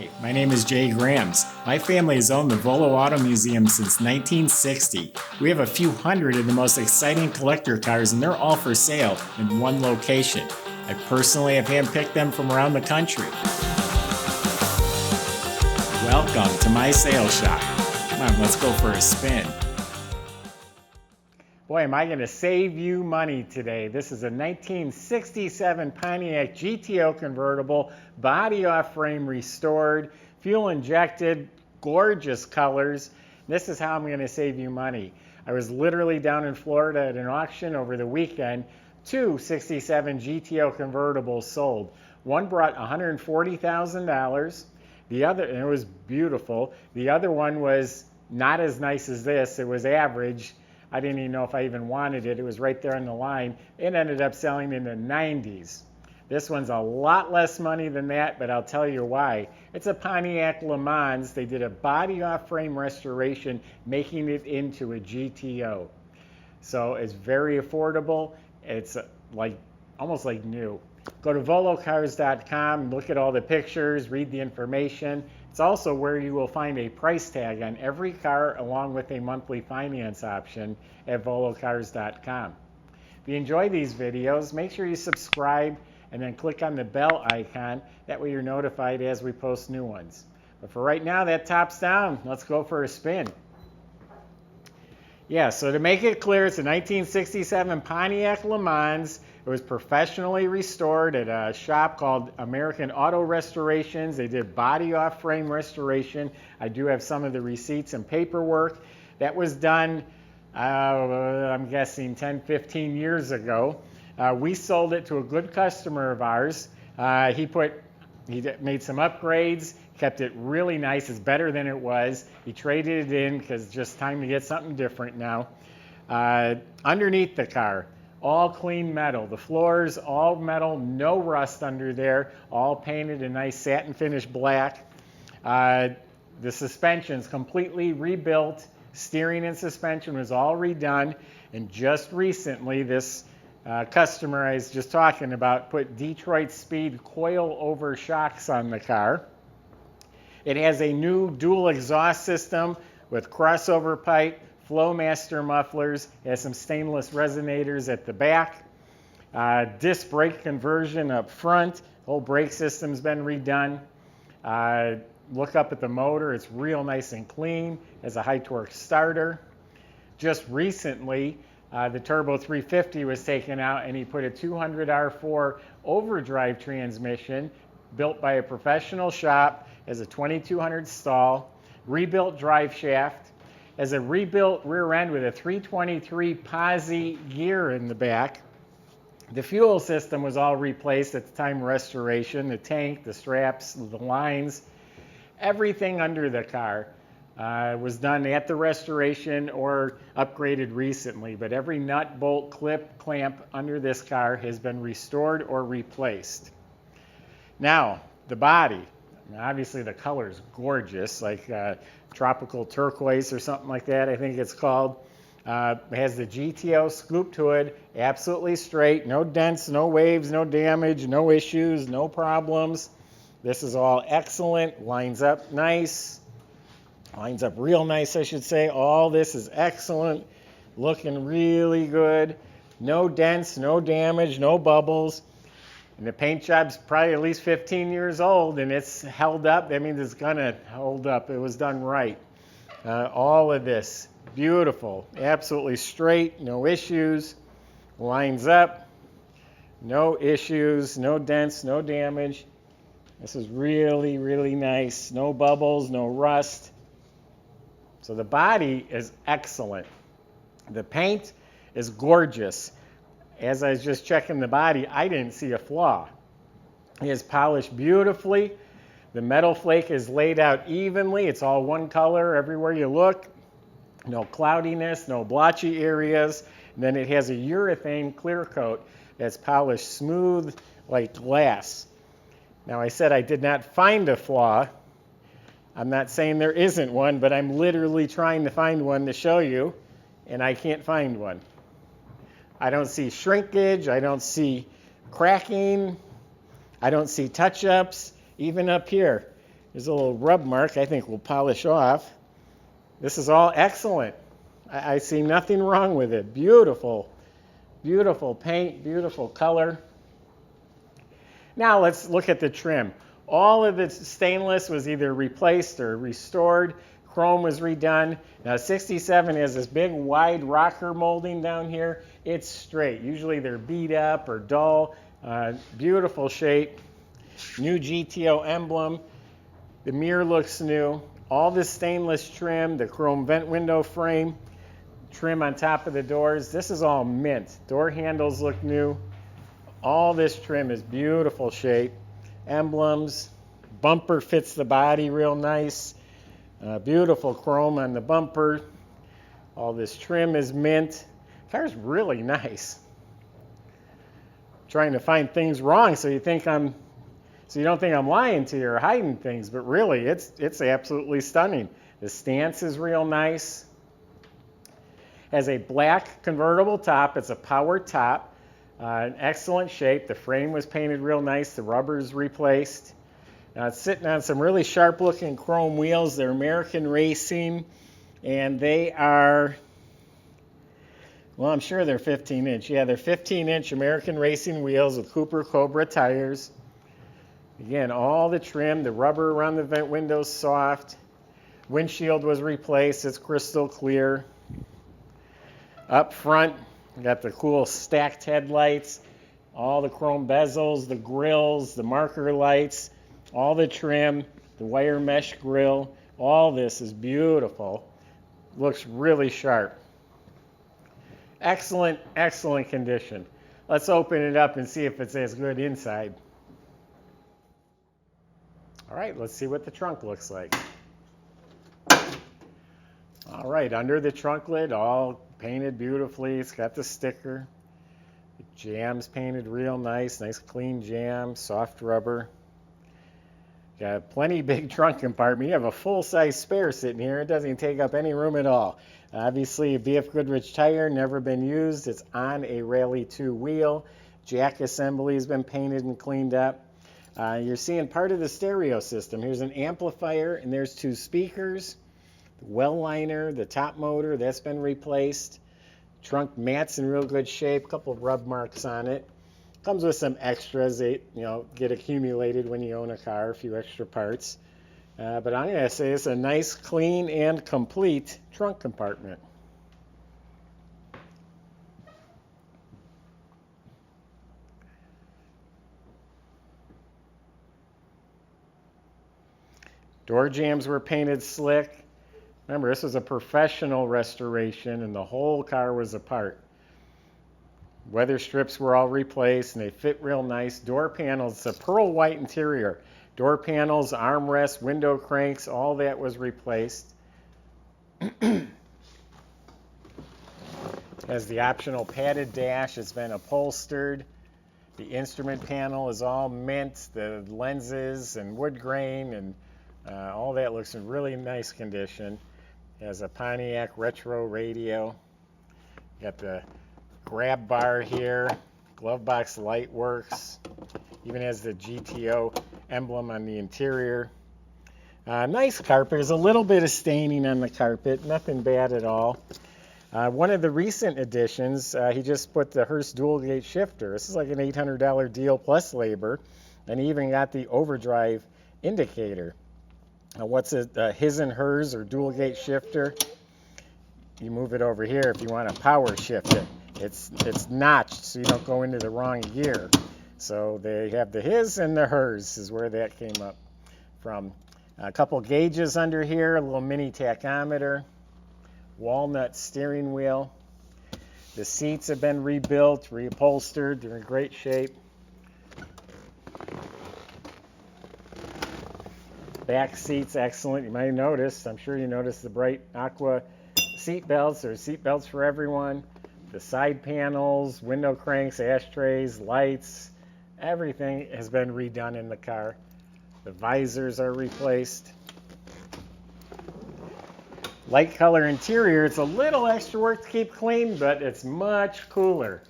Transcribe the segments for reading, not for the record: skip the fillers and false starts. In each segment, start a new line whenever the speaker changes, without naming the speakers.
Hi, my name is Jay Grams. My family has owned the Volo Auto Museum since 1960. We have a few hundred of the most exciting collector cars, and they're all for sale in one location. I personally have handpicked them from around the country. Welcome to my sales shop. Come on, let's go for a spin. Boy, am I going to save you money today. This is a 1967 Pontiac GTO convertible, body off frame restored, fuel injected, gorgeous colors. This is how I'm going to save you money. I was literally down in Florida at an auction over the weekend. Two 67 GTO convertibles sold. One brought $140,000. The other, and it was beautiful. The other one was not as nice as this. It was average. I didn't even know if I even wanted it. It was right there on the line. It ended up selling in the 90s. This one's a lot less money than that, but I'll tell you why. It's a Pontiac LeMans. They did a body off frame restoration, making it into a GTO. So it's very affordable. It's almost like new. Go to volocars.com, look at all the pictures, read the information. It's also where you will find a price tag on every car along with a monthly finance option at volocars.com. If you enjoy these videos, make sure you subscribe and then click on the bell icon. That way you're notified as we post new ones. But for right now, that top's down. Let's go for a spin. Yeah, so to make it clear, it's a 1967 Pontiac LeMans. It was professionally restored at a shop called American Auto Restorations. They did body off frame restoration. I do have some of the receipts and paperwork. That was done, I'm guessing 10, 15 years ago. We sold it to a good customer of ours. He made some upgrades, kept it really nice. It's better than it was. He traded it in because it's just time to get something different now. Underneath the car, all clean metal. The floors, all metal, no rust under there, all painted a nice satin finish black. The suspension's completely rebuilt. Steering and suspension was all redone. And just recently, this customer I was just talking about put Detroit Speed coil-over shocks on the car. It has a new dual exhaust system with crossover pipe, Flowmaster mufflers. It has some stainless resonators at the back. Disc brake conversion up front. The whole brake system's been redone. Look up at the motor. It's real nice and clean. It has a high torque starter. Just recently, the Turbo 350 was taken out and he put a 200 R4 overdrive transmission built by a professional shop, as a 2200 stall, rebuilt drive shaft, as a rebuilt rear end with a 323 posi gear in the back. The fuel system was all replaced at the time of restoration, the tank, the straps, the lines, everything under the car was done at the restoration or upgraded recently, but every nut, bolt, clip, clamp under this car has been restored or replaced. Now, the body. Obviously the color is gorgeous, like tropical turquoise or something like that, I think it's called. It has the GTO scooped hood, absolutely straight, no dents, no waves, no damage, no issues, no problems. This is all excellent, lines up nice, lines up real nice, I should say. All this is excellent, looking really good. No dents, no damage, no bubbles. And the paint job's probably at least 15 years old, and it's held up. That means it's gonna hold up. It was done right. All of this, beautiful, absolutely straight, no issues, lines up, no issues, no dents, no damage. This is really, really nice. No bubbles, no rust. So the body is excellent. The paint is gorgeous. As I was just checking the body, I didn't see a flaw. It is polished beautifully. The metal flake is laid out evenly. It's all one color everywhere you look. No cloudiness, no blotchy areas. And then it has a urethane clear coat that's polished smooth like glass. Now, I said I did not find a flaw. I'm not saying there isn't one, but I'm literally trying to find one to show you, and I can't find one. I don't see shrinkage, I don't see cracking, I don't see touch-ups, even up here. There's a little rub mark I think we'll polish off. This is all excellent. I see nothing wrong with it. Beautiful, beautiful paint, beautiful color. Now let's look at the trim. All of the stainless was either replaced or restored. Chrome was redone. Now 67 has this big wide rocker molding down here. It's straight. Usually they're beat up or dull. Beautiful shape. New GTO emblem. The mirror looks new. All the stainless trim, the chrome vent window frame, trim on top of the doors. This is all mint. Door handles look new. All this trim is beautiful shape. Emblems. Bumper fits the body real nice. Beautiful chrome on the bumper. All this trim is mint. Car's really nice. Trying to find things wrong so you don't think I'm lying to you or hiding things, but really it's absolutely stunning. The stance is real nice. Has a black convertible top. It's a power top. An excellent shape. The frame was painted real nice. The rubber's replaced. It's sitting on some really sharp looking chrome wheels. They're American Racing, and they are, well, I'm sure they're 15-inch. Yeah, they're 15-inch American Racing wheels with Cooper Cobra tires. Again, all the trim, the rubber around the vent windows soft. Windshield was replaced. It's crystal clear. Up front, we got the cool stacked headlights, all the chrome bezels, the grills, the marker lights, all the trim, the wire mesh grill. All this is beautiful. Looks really sharp. Excellent, excellent condition. Let's open it up and see if it's as good inside. All right, let's see what the trunk looks like. All right, under the trunk lid, all painted beautifully. It's got the sticker. The jambs painted real nice. Nice clean jam, soft rubber. Got plenty big trunk compartment. You have a full-size spare sitting here. It doesn't even take up any room at all. Obviously, a BF Goodrich tire, never been used. It's on a Rally 2 wheel. Jack assembly has been painted and cleaned up. You're seeing part of the stereo system. Here's an amplifier, and there's two speakers. The well liner, the top motor, that's been replaced. Trunk mat's in real good shape. A couple of rub marks on it. Comes with some extras that get accumulated when you own a car, a few extra parts. But I'm going to say it's a nice, clean, and complete trunk compartment. Door jambs were painted slick. Remember, this was a professional restoration, and the whole car was apart. Weather strips were all replaced, and they fit real nice. Door panels, it's a pearl white interior. Door panels, armrests, window cranks, all that was replaced. Has the optional padded dash. It's been upholstered. The instrument panel is all mint. The lenses and wood grain and all that looks in really nice condition. Has a Pontiac retro radio. Got the grab bar here. Glove box light works. Even has the GTO emblem on the interior. Nice carpet. There's a little bit of staining on the carpet. Nothing bad at all. One of the recent additions, he just put the Hurst dual gate shifter. This is like an $800 deal plus labor. And he even got the overdrive indicator. What's it? His and hers or dual gate shifter. You move it over here if you want to power shift it. It's notched so you don't go into the wrong gear. So they have the his and the hers is where that came up from. A couple gauges under here, a little mini tachometer, walnut steering wheel. The seats have been rebuilt, reupholstered. They're in great shape. Back seats, excellent. You might have noticed, I'm sure you noticed the bright aqua seat belts. There's seat belts for everyone. The side panels, window cranks, ashtrays, lights, everything has been redone in the car. The visors are replaced. Light color interior, it's a little extra work to keep clean, but it's much cooler.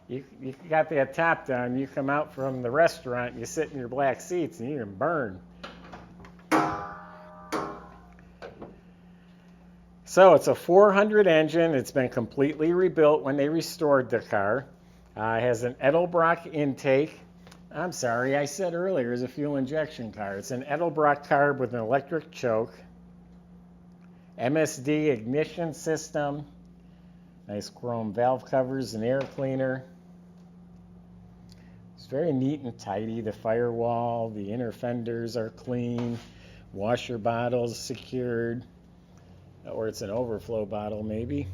You got that top down, you come out from the restaurant, you sit in your black seats and you can burn. So it's a 400 engine. It's been completely rebuilt when they restored the car. It has an Edelbrock intake. I'm sorry, I said earlier it's a fuel injection car. It's an Edelbrock carb with an electric choke. MSD ignition system. Nice chrome valve covers and air cleaner. It's very neat and tidy. The firewall, the inner fenders are clean. Washer bottles secured. Or it's an overflow bottle maybe.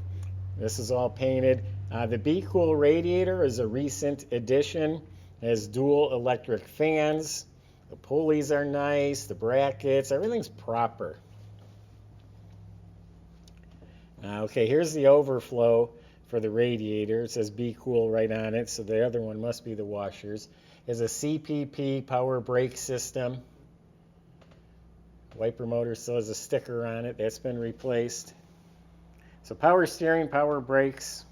This is all painted. The Be Cool radiator is a recent addition. It has dual electric fans. The pulleys are nice, the brackets, everything's proper. Okay, here's the overflow for the radiator. It says Be Cool right on it, so the other one must be the washers. There's a CPP power brake system. Wiper motor still has a sticker on it. That's been replaced. So power steering, power brakes.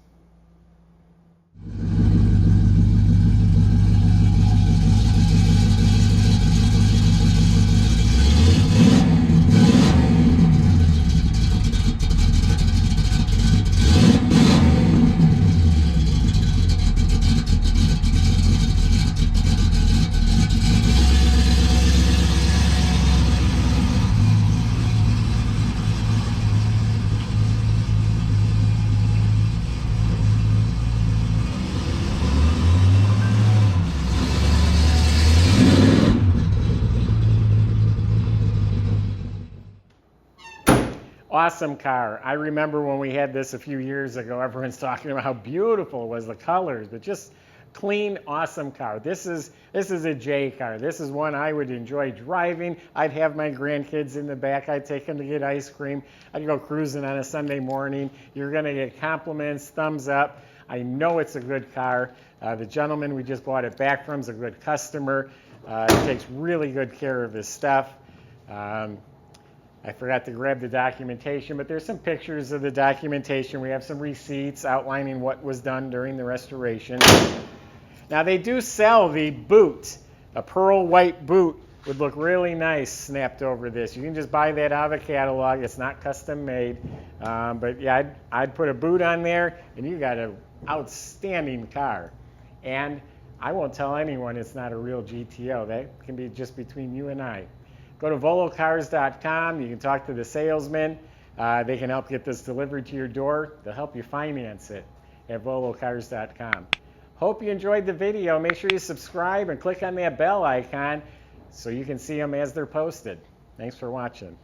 Awesome car. I remember when we had this a few years ago, everyone's talking about how beautiful it was, the colors, but just clean, awesome car. This is a J car. This is one I would enjoy driving. I'd have my grandkids in the back. I'd take them to get ice cream. I'd go cruising on a Sunday morning. You're going to get compliments, thumbs up. I know it's a good car. The gentleman we just bought it back from is a good customer. He takes really good care of his stuff. I forgot to grab the documentation, but there's some pictures of the documentation. We have some receipts outlining what was done during the restoration. Now they do sell the boot. A pearl white boot would look really nice snapped over this. You can just buy that out of the catalog. It's not custom made. But yeah, I'd put a boot on there, and you got an outstanding car. And I won't tell anyone it's not a real GTO. That can be just between you and I. Go to volocars.com. You can talk to the salesman. They can help get this delivered to your door. They'll help you finance it at volocars.com. Hope you enjoyed the video. Make sure you subscribe and click on that bell icon so you can see them as they're posted. Thanks for watching.